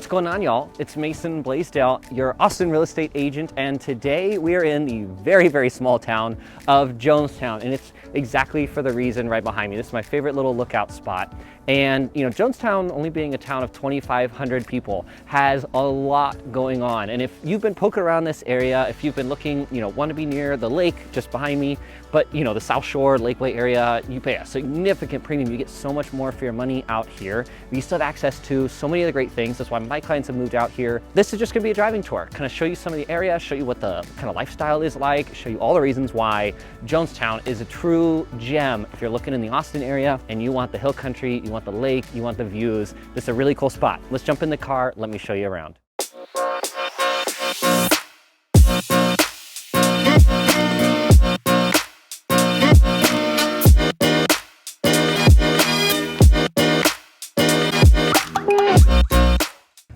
What's going on, y'all? It's Mason Bleasdell, your Austin real estate agent, and today we are in the very, very small town of Jonestown, and it's exactly for the reason right behind me. This is my favorite little lookout spot. And you know, Jonestown, only being a town of 2,500 people, has a lot going on. And if you've been poking around this area, if you've been looking, want to be near the lake just behind me, but the South Shore, Lakeway area, you pay a significant premium. You get so much more for your money out here. You still have access to so many of the great things. That's why my clients have moved out here. This is just gonna be a driving tour, kind of show you some of the area, show you what the kind of lifestyle is like, show you all the reasons why Jonestown is a true gem. If you're looking in the Austin area and you want the hill country, you want the lake, you want the views, this is a really cool spot. Let's jump in the car, let me show you around.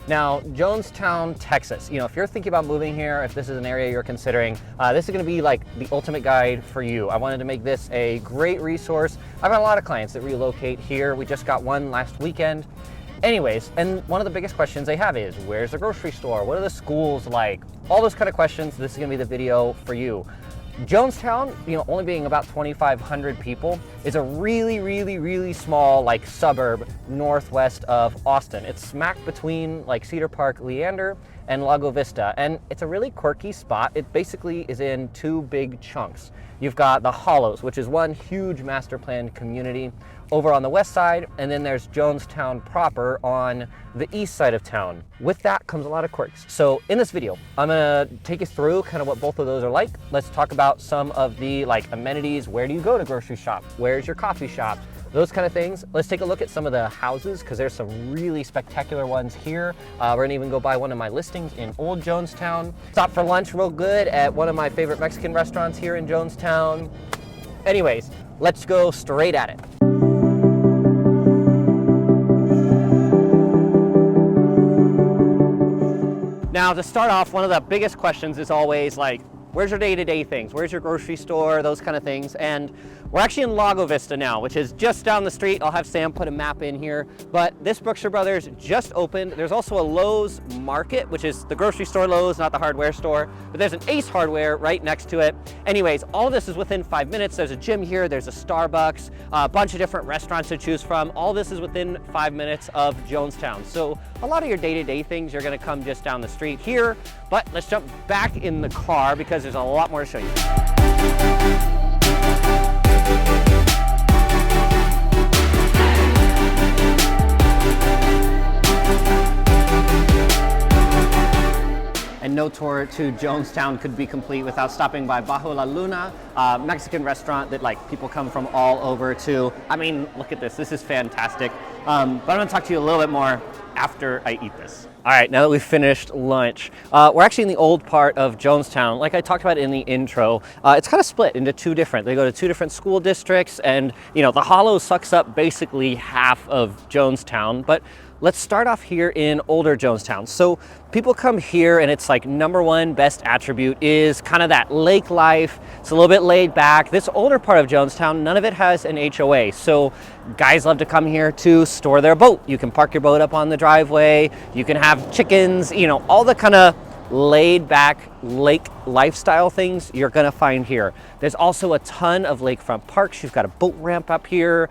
Now, Jonestown, Texas. If you're thinking about moving here, if this is an area you're considering, this is gonna be like the ultimate guide for you. I wanted to make this a great resource. I've got a lot of clients that relocate here. We just got one last weekend. Anyways, and one of the biggest questions they have is, where's the grocery store? What are the schools like? All those kind of questions, this is gonna be the video for you. Jonestown, only being about 2,500 people, is a really small suburb northwest of Austin. It's smack between Cedar Park, Leander, and Lago Vista, and it's a really quirky spot. It basically is in two big chunks. You've got the Hollows, which is one huge master planned community over on the west side, and then there's Jonestown proper on the east side of town. With that comes a lot of quirks. So in this video, I'm gonna take you through kind of what both of those are like. Let's talk about some of the amenities. Where do you go to grocery shop? Where's your coffee shop? Those kind of things. Let's take a look at some of the houses, because there's some really spectacular ones here. We're gonna even go by one of my listings in Old Jonestown. Stop for lunch real good at one of my favorite Mexican restaurants here in Jonestown. Anyways, let's go straight at it. Now, to start off, one of the biggest questions is always where's your day-to-day things? Where's your grocery store? Those kind of things. And we're actually in Lago Vista now, which is just down the street. I'll have Sam put a map in here, but this Brookshire Brothers just opened. There's also a Lowe's Market, which is the grocery store Lowe's, not the hardware store, but there's an Ace Hardware right next to it. Anyways, all of this is within 5 minutes. There's a gym here, there's a Starbucks, a bunch of different restaurants to choose from. All this is within 5 minutes of Jonestown. So a lot of your day-to-day things, you're gonna come just down the street here, but let's jump back in the car because there's a lot more to show you. And no tour to Jonestown could be complete without stopping by Bajo La Luna, a Mexican restaurant that people come from all over to. I mean, look at this, this is fantastic. But I'm gonna talk to you a little bit more after I eat this. All right, now that we've finished lunch, we're actually in the old part of Jonestown. Like I talked about in the intro, it's kind of split into two different. They go to two different school districts, and the Hollow sucks up basically half of Jonestown. But let's start off here in older Jonestown. So people come here and it's number one best attribute is kind of that lake life. It's a little bit laid back. This older part of Jonestown, none of it has an HOA. So guys love to come here to store their boat. You can park your boat up on the driveway. You can have chickens, all the kind of laid back lake lifestyle things you're gonna find here. There's also a ton of lakefront parks. You've got a boat ramp up here,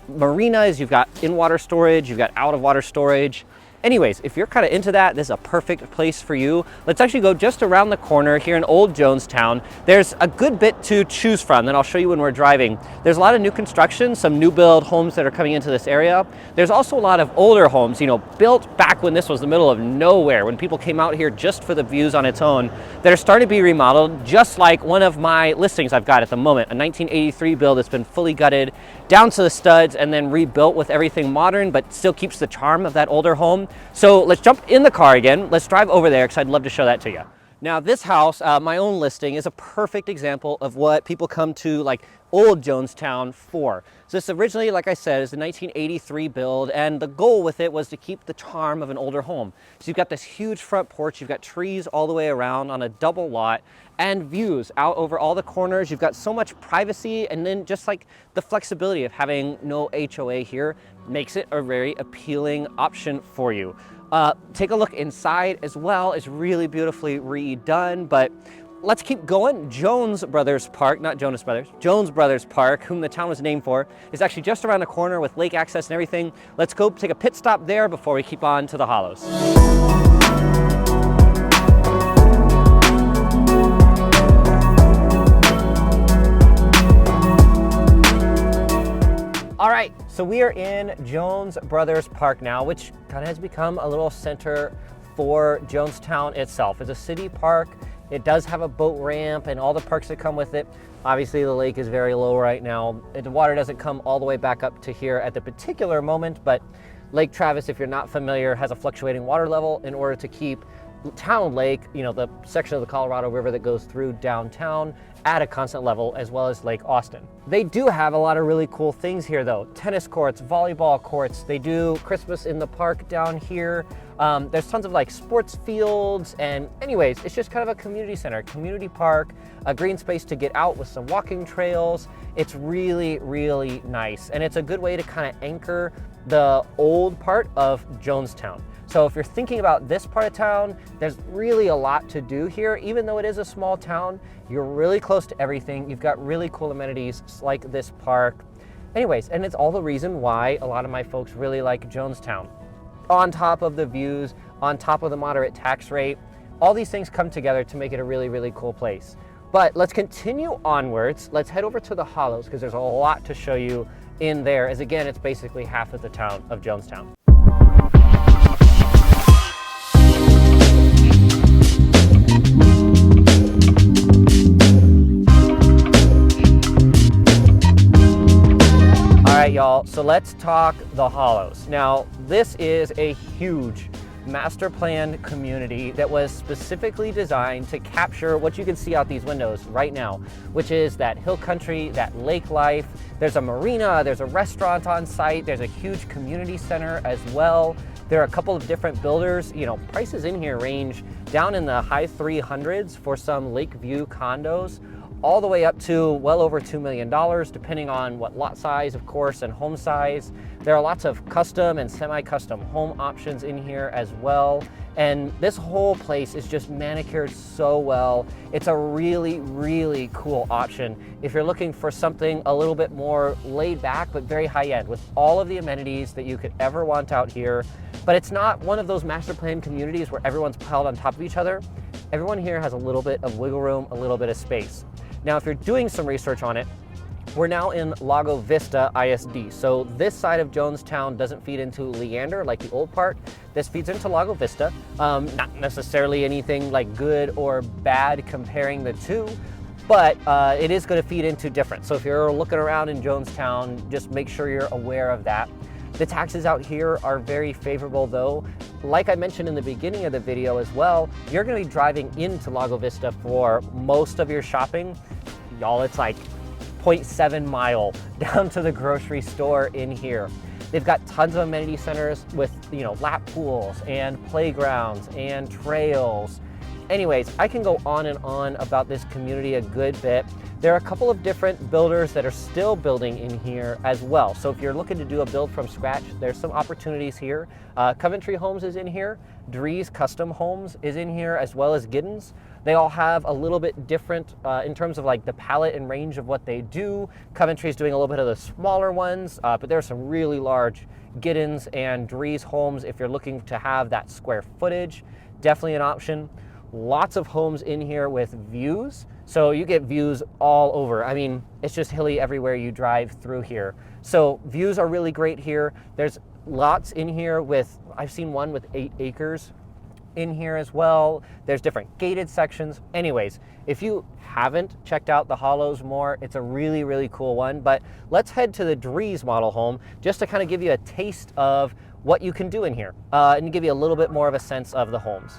marinas, you've got in-water storage, you've got out-of-water storage. Anyways, if you're kind of into that, this is a perfect place for you. Let's actually go just around the corner here in Old Jonestown. There's a good bit to choose from that I'll show you when we're driving. There's a lot of new construction, some new build homes that are coming into this area. There's also a lot of older homes, built back when this was the middle of nowhere, when people came out here just for the views on its own, that are starting to be remodeled, just like one of my listings I've got at the moment, a 1983 build that's been fully gutted down to the studs and then rebuilt with everything modern, but still keeps the charm of that older home. So let's jump in the car again. Let's drive over there because I'd love to show that to you. Now this house, my own listing, is a perfect example of what people come to old Jonestown for. So this originally, like I said, is a 1983 build, and the goal with it was to keep the charm of an older home. So you've got this huge front porch, you've got trees all the way around on a double lot, and views out over all the corners. You've got so much privacy, and then just the flexibility of having no HOA here makes it a very appealing option for you. Take a look inside as well. It's really beautifully redone, but let's keep going. Jones Brothers Park, not Jonas Brothers, Jones Brothers Park, whom the town was named for, is actually just around the corner with lake access and everything. Let's go take a pit stop there before we keep on to the Hollows. All right, so we are in Jones Brothers Park now, which kind of has become a little center for Jonestown itself. It's a city park. It does have a boat ramp and all the perks that come with it. Obviously, the lake is very low right now. The water doesn't come all the way back up to here at the particular moment, but Lake Travis, if you're not familiar, has a fluctuating water level in order to keep Town Lake, you know, the section of the Colorado River that goes through downtown, at a constant level, as well as Lake Austin. They do have a lot of really cool things here though. Tennis courts, volleyball courts. They do Christmas in the park down here. There's tons of like sports fields, and anyways, it's just kind of a community center, community park, a green space to get out with some walking trails. It's really, really nice. And it's a good way to kind of anchor the old part of Jonestown. So if you're thinking about this part of town, there's really a lot to do here. Even though it is a small town, you're really close to everything. You've got really cool amenities like this park. Anyways, and it's all the reason why a lot of my folks really like Jonestown. On top of the views, on top of the moderate tax rate, all these things come together to make it a really, really cool place. But let's continue onwards. Let's head over to the Hollows because there's a lot to show you in there, as again, it's basically half of the town of Jonestown. All right, y'all, so let's talk the Hollows. Now, this is a huge master plan community that was specifically designed to capture what you can see out these windows right now, which is that hill country, that lake life. There's a marina, there's a restaurant on site, there's a huge community center as well. There are a couple of different builders. You know, prices in here range down in the high 300s for some lake view condos, all the way up to well over $2 million, depending on what lot size, of course, and home size. There are lots of custom and semi-custom home options in here as well. And this whole place is just manicured so well. It's a really, really cool option if you're looking for something a little bit more laid back, but very high end with all of the amenities that you could ever want out here. But it's not one of those master plan communities where everyone's piled on top of each other. Everyone here has a little bit of wiggle room, a little bit of space. Now, if you're doing some research on it, we're now in Lago Vista ISD. So this side of Jonestown doesn't feed into Leander like the old part. This feeds into Lago Vista. Not necessarily anything like good or bad comparing the two, but it is going to feed into different. So if you're looking around in Jonestown, just make sure you're aware of that. The taxes out here are very favorable though. Like I mentioned in the beginning of the video as well, you're going to be driving into Lago Vista for most of your shopping. Y'all, it's like 0.7 mile down to the grocery store in here. They've got tons of amenity centers with, you know, lap pools and playgrounds and trails. Anyways, I can go on and on about this community a good bit. There are a couple of different builders that are still building in here as well. So if you're looking to do a build from scratch, there's some opportunities here. Coventry Homes is in here. Drees Custom Homes is in here, as well as Giddens. They all have a little bit different in terms of like the palette and range of what they do. Coventry is doing a little bit of the smaller ones, but there are some really large Giddens and Drees homes if you're looking to have that square footage. Definitely an option. Lots of homes in here with views. So you get views all over. I mean, it's just hilly everywhere you drive through here. So views are really great here. There's lots in here with, I've seen one with 8 acres in here as well. There's different gated sections. Anyways, if you haven't checked out the Hollows more, it's a really, really cool one. But let's head to the Drees model home just to kind of give you a taste of what you can do in here and give you a little bit more of a sense of the homes.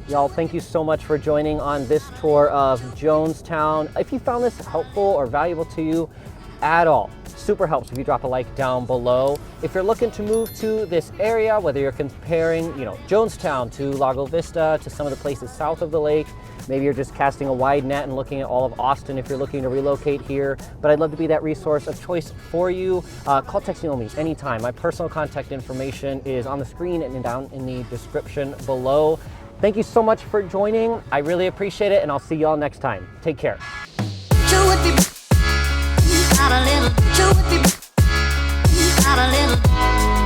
Y'all, thank you so much for joining on this tour of Jonestown. If you found this helpful or valuable to you at all, super helps if you drop a like down below. If you're looking to move to this area, whether you're comparing, Jonestown to Lago Vista, to some of the places south of the lake, maybe you're just casting a wide net and looking at all of Austin if you're looking to relocate here, but I'd love to be that resource of choice for you. Call, text, email me anytime. My personal contact information is on the screen and down in the description below. Thank you so much for joining. I really appreciate it, and I'll see y'all next time. Take care. Out a little.